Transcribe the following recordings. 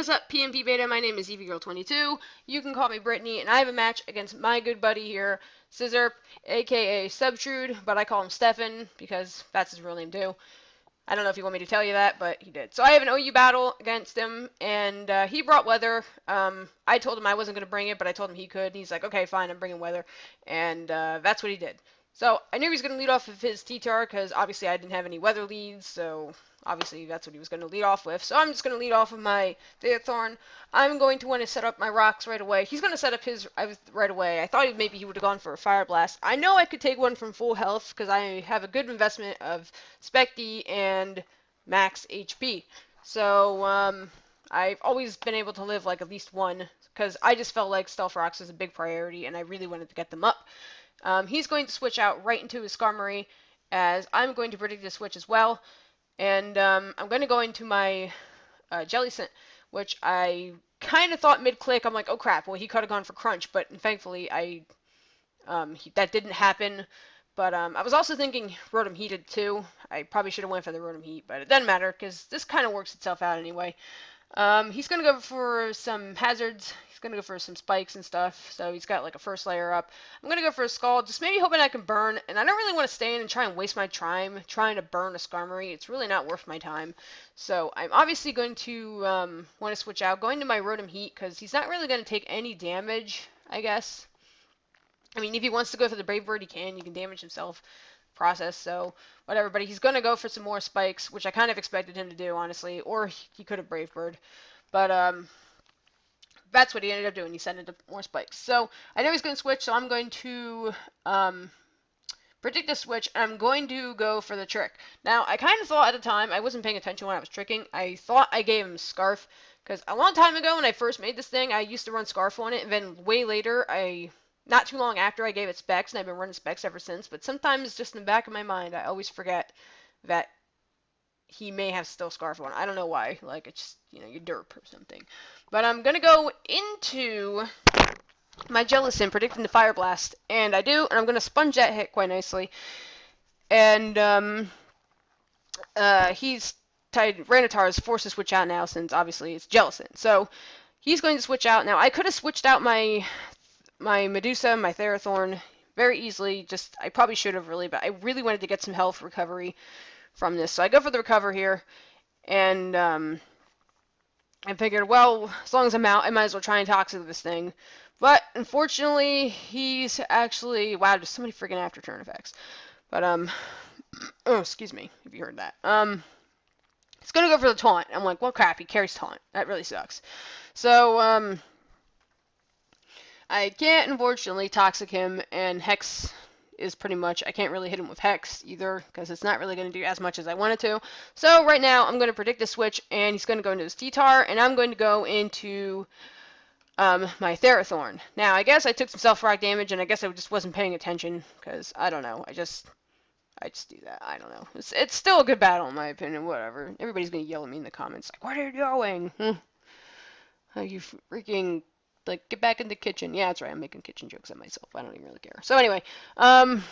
is up, PMPBeta? My name is eeveegirl22. You can call me Brittany, and I have a match against my good buddy here, Scissor, aka Subtrude, but I call him Stefan because that's his real name too. I don't know if you want me to tell you that, but he did. So I have an OU battle against him, and he brought weather. I told him I wasn't going to bring it, but I told him he could, and he's like, okay, fine, I'm bringing weather, and that's what he did. So I knew he was going to lead off with his TTR because obviously I didn't have any weather leads, so obviously that's what he was going to lead off with. So I'm just going to lead off with my Thorn. I'm going to want to set up my rocks right away. He's going to set up his right away. I thought maybe he would have gone for a Fire Blast. I know I could take one from full health because I have a good investment of Specty and max HP. So I've always been able to live like at least one because I just felt like Stealth Rocks was a big priority and I really wanted to get them up. He's going to switch out right into his Skarmory, as I'm going to predict the switch as well. And I'm going to go into my Jellicent, which I kind of thought mid-click. I'm like, oh crap, well he could have gone for Crunch, but thankfully that didn't happen. But I was also thinking Rotom Heated too. I probably should have went for the Rotom Heat, but it doesn't matter because this kind of works itself out anyway. He's going to go for some hazards. He's going to go for some spikes and stuff. So he's got like a first layer up. I'm going to go for a Scald, just maybe hoping I can burn. And I don't really want to stay in and try and waste my time trying to burn a Skarmory. It's really not worth my time. So I'm obviously going to want to switch out, going to my Rotom Heat, because he's not really going to take any damage, I guess. I mean, if he wants to go for the Brave Bird, he can. You can damage himself. Process, so whatever. But he's going to go for some more spikes, which I kind of expected him to do, honestly. Or he could have Brave Bird. But that's what he ended up doing. He sent into more spikes. So I know he's going to switch, so I'm going to predict a switch, and I'm going to go for the trick. Now, I kind of thought at the time, I wasn't paying attention when I was tricking, I thought I gave him Scarf, because a long time ago when I first made this thing, I used to run Scarf on it, and then way later, not too long after, I gave it Specs, and I've been running Specs ever since, but sometimes just in the back of my mind, I always forget that he may have still Scarf on. I don't know why, like, it's just, you derp or something. But I'm going to go into my Jellicent, predicting the Fire Blast, and I do, and I'm going to Sponge that hit quite nicely. And he's Rattata is forced to switch out now since obviously it's Jellicent. So he's going to switch out. Now I could have switched out my Medusa, my Thorn very easily. I probably should have really, but I really wanted to get some health recovery from this. So I go for the recover here, and I figured, well, as long as I'm out, I might as well try and Toxic this thing. But unfortunately, he's actually, wow, there's so many freaking after turn effects. But oh, excuse me if you heard that. It's gonna go for the taunt. I'm like, well, crap, he carries taunt. That really sucks. So I can't unfortunately Toxic him, and Hex is pretty much, I can't really hit him with Hex either, because it's not really going to do as much as I wanted to. So right now, I'm going to predict the switch, and he's going to go into his T-Tar, and I'm going to go into my Thorn. Now, I guess I took some self-rock damage, and I guess I just wasn't paying attention, because, I don't know, I just do that, I don't know. It's still a good battle, in my opinion, whatever. Everybody's going to yell at me in the comments, like, what are you doing? You freaking... like, get back in the kitchen. Yeah, that's right. I'm making kitchen jokes at myself. I don't even really care. So anyway, it's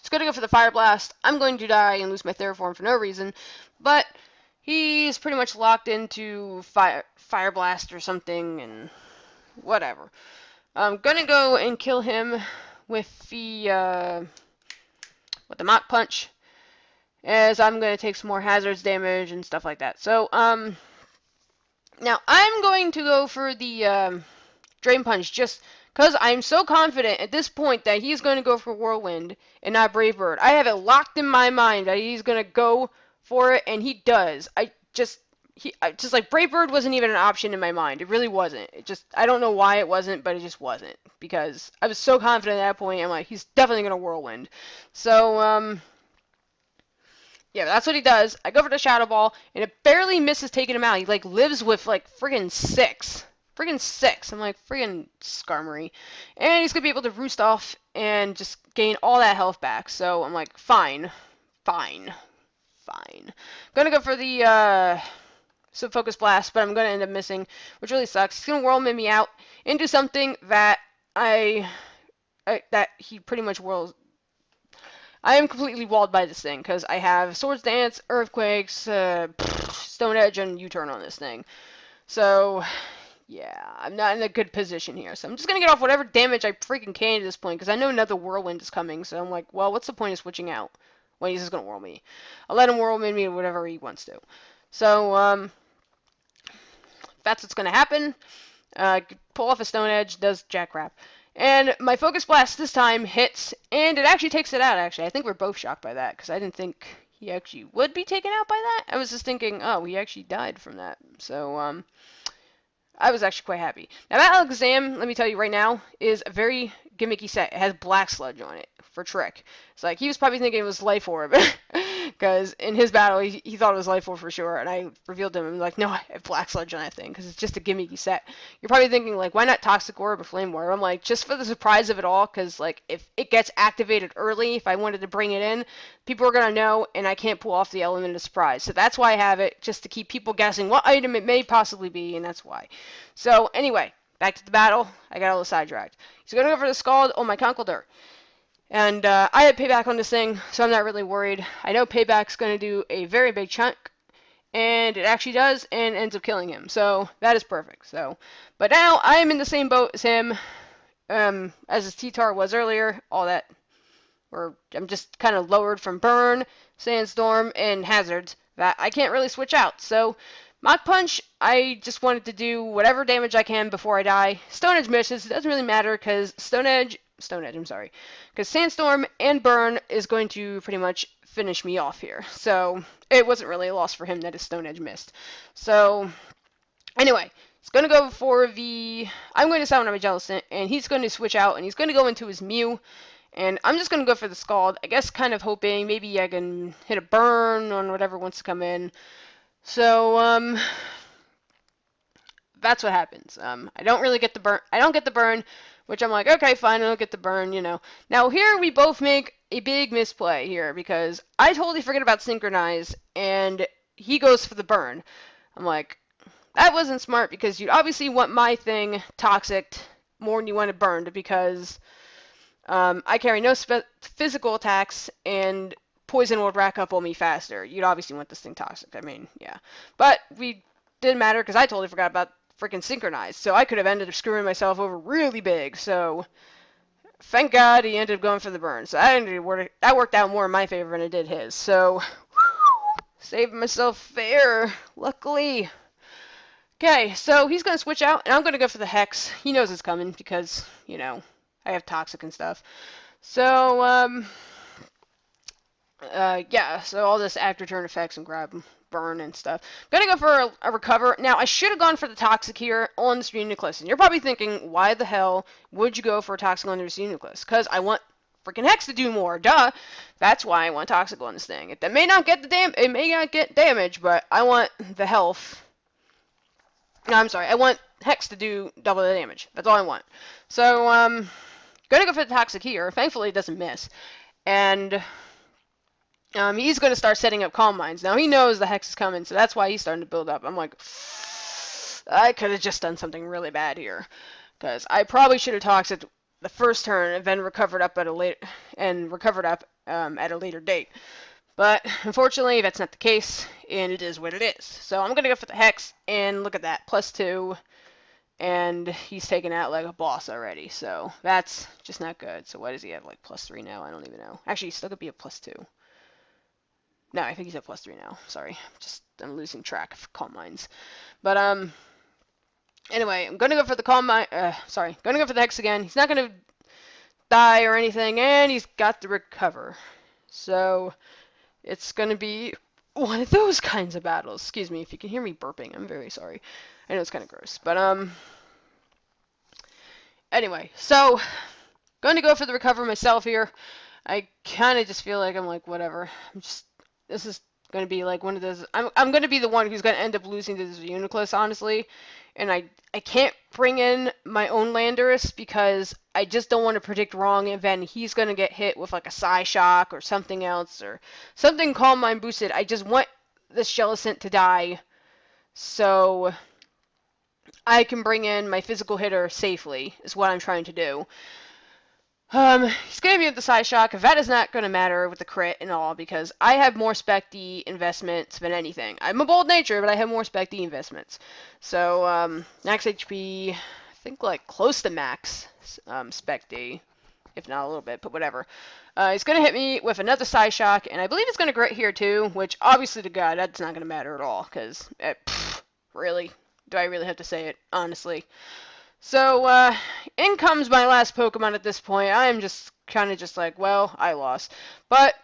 going to go for the Fire Blast. I'm going to die and lose my Theraform for no reason, but he's pretty much locked into Fire Blast or something, and whatever. I'm going to go and kill him with the Mach Punch, as I'm going to take some more hazards damage and stuff like that. So, now, I'm going to go for the Drain Punch just because I'm so confident at this point that he's going to go for Whirlwind and not Brave Bird. I have it locked in my mind that he's going to go for it, and he does. Just like Brave Bird wasn't even an option in my mind. It really wasn't. I don't know why it wasn't, but it just wasn't, because I was so confident at that point. I'm like, he's definitely going to Whirlwind. So, yeah, that's what he does. I go for the Shadow Ball, and it barely misses taking him out. He, like, lives with, like, friggin' 6. Friggin' 6. I'm like, friggin' Skarmory. And he's going to be able to roost off and just gain all that health back. So I'm like, fine. Fine. Fine. Gonna go for the, Focus Blast, but I'm going to end up missing, which really sucks. He's going to Whirlwind me out into something that that he pretty much whirls. I am completely walled by this thing because I have Swords Dance, Earthquakes, Stone Edge, and U-Turn on this thing. So, yeah, I'm not in a good position here. So I'm just going to get off whatever damage I freaking can at this point because I know another Whirlwind is coming. So I'm like, well, what's the point of switching out when he's just going to Whirl me? I'll let him Whirlwind me whatever he wants to. So, that's what's going to happen. Pull off a Stone Edge, does jack crap. And my Focus Blast this time hits, and it actually takes it out, actually. I think we're both shocked by that, because I didn't think he actually would be taken out by that. I was just thinking, oh, he actually died from that. So, I was actually quite happy. Now, that Alakazam, let me tell you right now, is a very gimmicky set. It has Black Sludge on it for Trick. It's like, he was probably thinking it was Life Orb. Because in his battle, he thought it was Life Orb for sure. And I revealed to him, I'm like, no, I have Black Sludge on that thing. Because it's just a gimmicky set. You're probably thinking, like, why not Toxic Orb or Flame Orb? I'm like, just for the surprise of it all. Because, like, if it gets activated early, if I wanted to bring it in, people are going to know. And I can't pull off the element of surprise. So that's why I have it. Just to keep people guessing what item it may possibly be. And that's why. So, anyway, back to the battle. I got a little sidetracked. He's going to go for the Scald on my Conkeldurr. And I had payback on this thing, so I'm not really worried. I know payback's going to do a very big chunk, and it actually does, and ends up killing him. So that is perfect. So, but now I am in the same boat as him, as his T-Tar was earlier. All that, or I'm just kind of lowered from Burn, Sandstorm, and Hazards that I can't really switch out. So Mach Punch, I just wanted to do whatever damage I can before I die. Stone Edge misses. It doesn't really matter because Stone Edge, I'm sorry. Because Sandstorm and Burn is going to pretty much finish me off here. So it wasn't really a loss for him that his Stone Edge missed. So anyway, he's going to go for the... I'm going to summon my Jellicent, and he's going to switch out, and he's going to go into his Mew. And I'm just going to go for the Scald. I guess kind of hoping maybe I can hit a Burn on whatever wants to come in. So, that's what happens. I don't really get the burn. I don't get the burn, which I'm like, okay, fine, I don't get the burn, you know. Now, here we both make a big misplay here because I totally forget about Synchronize, and he goes for the burn. I'm like, that wasn't smart because you obviously want my thing toxic more than you want it burned because I carry no physical attacks, and poison will rack up on me faster. You'd obviously want this thing toxic. I mean, yeah. But we didn't matter because I totally forgot about freaking Synchronized. So I could have ended up screwing myself over really big. So thank God he ended up going for the burn. So that worked out more in my favor than it did his. So saved myself there, luckily. Okay, so he's going to switch out, and I'm going to go for the Hex. He knows it's coming because, you know, I have Toxic and stuff. So, yeah, so all this after turn effects and grab, burn, and stuff. I'm gonna go for a recover. Now, I should have gone for the Toxic here on this Uniclus. And you're probably thinking, why the hell would you go for a Toxic on this Uniclus? Because I want freaking Hex to do more. Duh! That's why I want Toxic on this thing. It may not get it may not get damage, but I want the health. No, I'm sorry. I want Hex to do double the damage. That's all I want. So, gonna go for the Toxic here. Thankfully, it doesn't miss. And he's going to start setting up Calm Minds. Now, he knows the Hex is coming, so that's why he's starting to build up. I'm like, I could have just done something really bad here. Because I probably should have Toxic the first turn and then recovered up at a later date. But, unfortunately, that's not the case, and it is what it is. So, I'm going to go for the Hex, and look at that, +2. And he's taken out like a boss already, so that's just not good. So, what does he have, like +3 now? I don't even know. Actually, he's still going to be a +2. No, I think he's at +3 now. Sorry. I'm losing track of Calm Minds. But, anyway, I'm going to go for the going to go for the Hex again. He's not going to die or anything, and he's got the recover. So, it's going to be one of those kinds of battles. Excuse me if you can hear me burping. I'm very sorry. I know it's kind of gross. But, anyway, so, going to go for the recover myself here. I kind of just feel like I'm like, whatever. This is going to be like one of those... I'm going to be the one who's going to end up losing to this Uniclus, honestly. And I can't bring in my own Landorus because I just don't want to predict wrong, and then he's going to get hit with like a Psyshock or something else, or something Calm Mind boosted. I just want this Jellicent to die so I can bring in my physical hitter safely, is what I'm trying to do. He's gonna be with the side shock. That is not gonna matter with the crit and all because I have more spec D investments than anything. I'm a bold nature, but I have more spec D investments. So max HP, I think like close to max spec D, if not a little bit, but whatever. He's gonna hit me with another side shock, and I believe it's gonna grit here too, which obviously to God that's not gonna matter at all because really, do I really have to say it honestly? So, in comes my last Pokemon at this point. I am just kind of just like, well, I lost. But,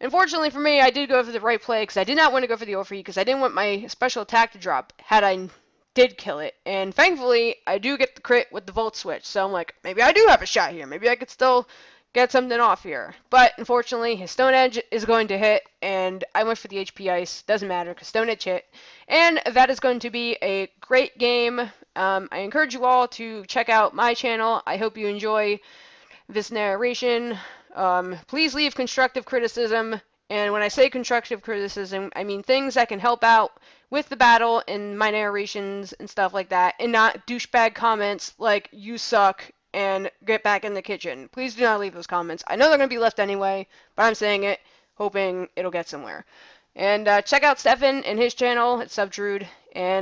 unfortunately for me, I did go for the right play because I did not want to go for the overheat because I didn't want my special attack to drop had I did kill it. And thankfully, I do get the crit with the Volt Switch. So I'm like, maybe I do have a shot here. Maybe I could still get something off here. But, unfortunately, his Stone Edge is going to hit, and I went for the HP Ice. Doesn't matter because Stone Edge hit. And that is going to be a great game. I encourage you all to check out my channel. I hope you enjoy this narration. Please leave constructive criticism. And when I say constructive criticism, I mean things that can help out with the battle and my narrations and stuff like that, and not douchebag comments like "you suck" and "get back in the kitchen." Please do not leave those comments. I know they're going to be left anyway, but I'm saying it, hoping it'll get somewhere. And check out Stefan and his channel. It's Subtrude. And